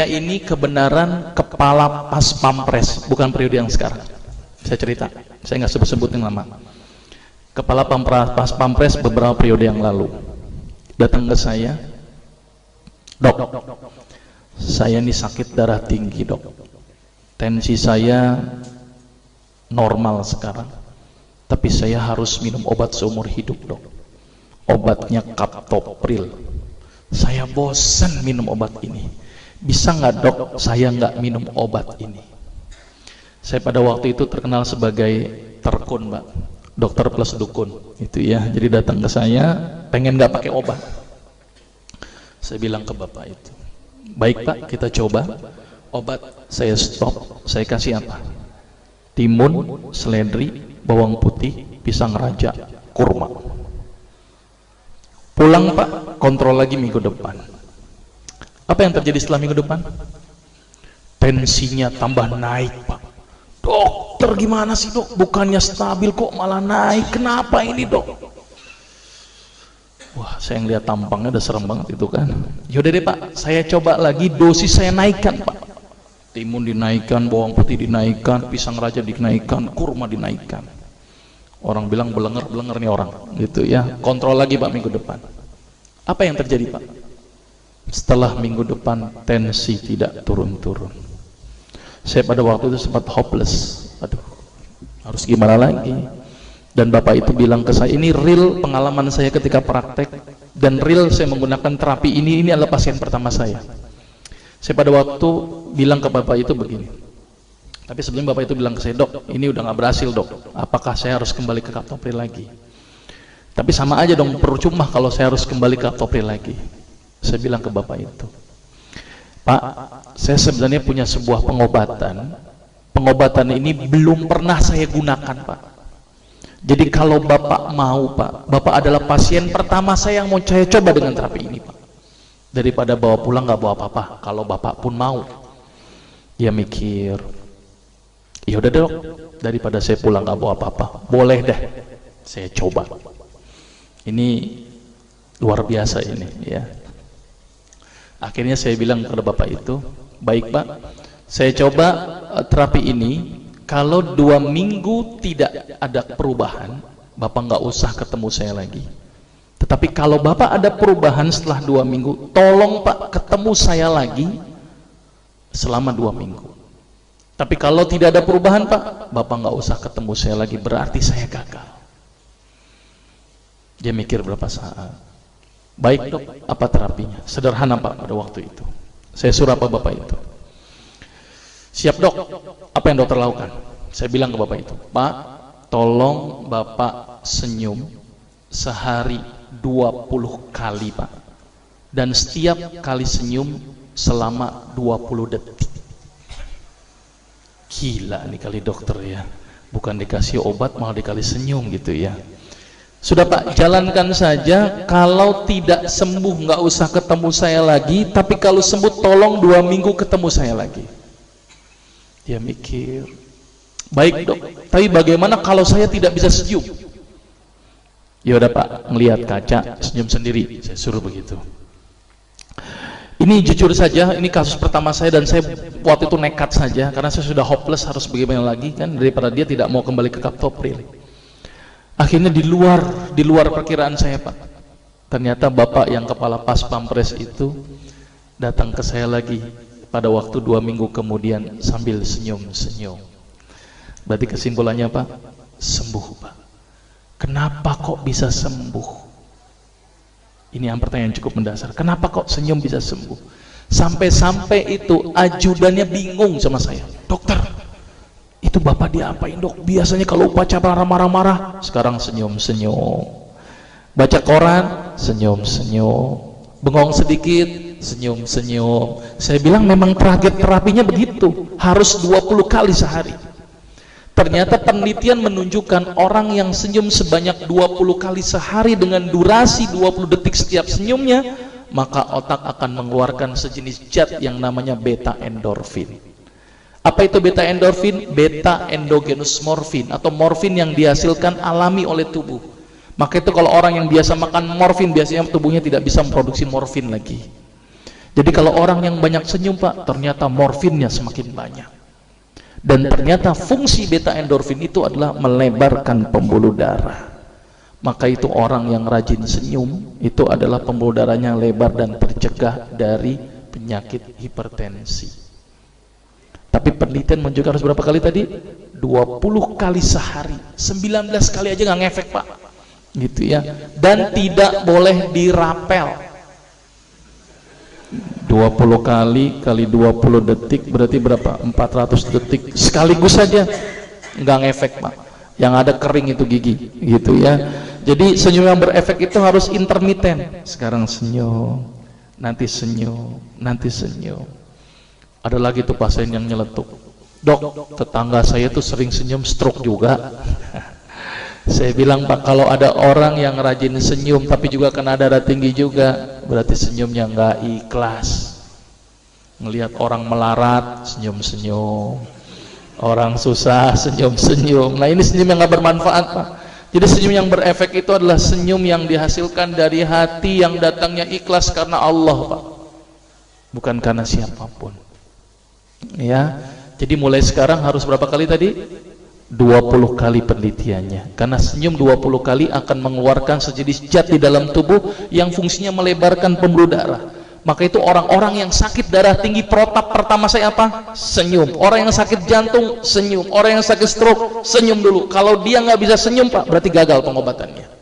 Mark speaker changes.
Speaker 1: ini kebenaran kepala pas pampres, bukan periode yang sekarang. Saya cerita, saya nggak sebut-sebutin nama. Kepala pas pampres beberapa periode yang lalu datang ke saya, dok, saya ini sakit darah tinggi dok, tensi saya normal sekarang, tapi saya harus minum obat seumur hidup dok. Obatnya kaptopril. Saya bosan minum obat ini. Bisa nggak dok saya nggak minum obat ini? Saya pada waktu itu terkenal sebagai terkun, Mbak, dokter plus dukun itu ya. Jadi datang ke saya pengen nggak pakai obat. Saya bilang ke bapak itu, baik Pak, kita coba. Obat saya stop, saya kasih apa? Timun, seledri, bawang putih, pisang raja, kurma. Pulang Pak, kontrol lagi minggu depan. Apa yang terjadi setelah minggu depan? Tensinya tambah naik Pak. Dokter gimana sih dok? Bukannya stabil kok malah naik. Kenapa ini dok? Wah, saya ngeliat tampangnya udah serem banget itu kan. Yaudah deh Pak, saya coba lagi, dosis saya naikkan Pak. Timun dinaikkan, bawang putih dinaikkan, pisang raja dinaikkan, kurma dinaikkan. Orang bilang belenger nih orang gitu ya. Kontrol lagi Pak minggu depan. Apa yang terjadi Pak? Setelah minggu depan tensi tidak turun-turun. Saya pada waktu itu sempat hopeless. Aduh, harus gimana lagi? Dan bapak itu bilang ke saya, ini real pengalaman saya ketika praktek, dan real saya menggunakan terapi ini adalah pasien pertama saya. Saya pada waktu bilang ke bapak itu begini, tapi sebelum bapak itu bilang ke saya, dok ini udah nggak berhasil dok, apakah saya harus kembali ke kaptopril lagi? Tapi sama aja dong, percuma kalau saya harus kembali ke kaptopril lagi. Saya bilang ke bapak itu, Pak, saya sebenarnya punya sebuah pengobatan ini belum pernah saya gunakan Pak. Jadi kalau bapak mau Pak, bapak adalah pasien pertama saya yang mau saya coba dengan terapi ini Pak. Daripada bawa pulang nggak bawa apa-apa, kalau bapak pun mau. Dia mikir, ya udah dok, daripada saya pulang nggak bawa apa-apa, boleh deh saya coba. Ini luar biasa ini ya. Akhirnya saya bilang kepada bapak itu, baik Pak, saya coba terapi ini. Kalau 2 minggu tidak ada perubahan, bapak nggak usah ketemu saya lagi. Tetapi kalau bapak ada perubahan setelah 2 minggu, tolong Pak ketemu saya lagi selama 2 minggu. Tapi kalau tidak ada perubahan Pak, bapak nggak usah ketemu saya lagi, berarti saya gagal. Dia mikir berapa saat. Baik dok, apa terapinya? Sederhana Pak pada waktu itu. Saya suruh apa bapak itu? Siap dok, apa yang dokter lakukan? Saya bilang ke bapak itu, Pak, tolong bapak senyum sehari 20 kali Pak. Dan setiap kali senyum selama 20 detik. Gila nih kali dokter ya. Bukan dikasih obat malah dikali senyum gitu ya. Sudah Pak, jalankan saja. Kalau tidak sembuh nggak usah ketemu saya lagi, tapi kalau sembuh tolong 2 minggu ketemu saya lagi. Dia mikir, baik dok, tapi bagaimana kalau saya tidak bisa senyum? Ya udah Pak, ngelihat kaca senyum sendiri. Saya suruh begitu. Ini jujur saja, ini kasus pertama saya, dan saya waktu itu nekat saja karena saya sudah hopeless, harus bagaimana lagi kan, daripada dia tidak mau kembali ke kaptopril. Akhirnya di luar perkiraan saya Pak. Ternyata bapak yang kepala pas pampres itu datang ke saya lagi pada waktu 2 minggu kemudian sambil senyum-senyum. Berarti kesimpulannya Pak, sembuh Pak. Kenapa kok bisa sembuh? Ini yang pertanyaan cukup mendasar. Kenapa kok senyum bisa sembuh? Sampai-sampai itu ajudannya bingung sama saya. Dokter, itu bapak diapain dok? Biasanya kalau upacara marah-marah, sekarang senyum-senyum. Baca koran, senyum-senyum. Bengong sedikit, senyum-senyum. Saya bilang memang target terapinya begitu, harus 20 kali sehari. Ternyata penelitian menunjukkan orang yang senyum sebanyak 20 kali sehari dengan durasi 20 detik setiap senyumnya, maka otak akan mengeluarkan sejenis zat yang namanya beta endorfin. Apa itu beta endorfin? Beta endogenous morfin, atau morfin yang dihasilkan alami oleh tubuh. Maka itu kalau orang yang biasa makan morfin, biasanya tubuhnya tidak bisa memproduksi morfin lagi. Jadi kalau orang yang banyak senyum Pak, ternyata morfinnya semakin banyak. Dan ternyata fungsi beta endorfin itu adalah melebarkan pembuluh darah. Maka itu orang yang rajin senyum itu adalah pembuluh darahnya lebar dan tercegah dari penyakit hipertensi. Tapi penelitian menunjukkan harus berapa kali tadi? 20 kali sehari. 19 kali aja nggak ngefek Pak, gitu ya. Dan tidak boleh dirapel. 20 kali kali 20 detik berarti berapa? 400 detik sekaligus saja, nggak ngefek Pak. Yang ada kering itu gigi, gitu ya. Jadi senyum yang berefek itu harus intermiten. Sekarang senyum, nanti senyum, nanti senyum. Ada lagi tuh pasien yang nyeletuk, dok, tetangga saya tuh sering senyum stroke juga. Saya bilang Pak, kalau ada orang yang rajin senyum tapi juga kena darah tinggi juga, berarti senyumnya nggak ikhlas. Ngelihat orang melarat senyum-senyum, orang susah senyum-senyum. Nah ini senyum yang nggak bermanfaat Pak. Jadi senyum yang berefek itu adalah senyum yang dihasilkan dari hati yang datangnya ikhlas karena Allah Pak, bukan karena siapapun. Ya, jadi mulai sekarang harus berapa kali tadi? 20 kali penelitiannya. Karena senyum 20 kali akan mengeluarkan sejenis zat di dalam tubuh yang fungsinya melebarkan pembuluh darah. Maka itu orang-orang yang sakit darah tinggi, protap pertama saya apa? Senyum. Orang yang sakit jantung, senyum. Orang yang sakit stroke, senyum dulu. Kalau dia nggak bisa senyum Pak, berarti gagal pengobatannya.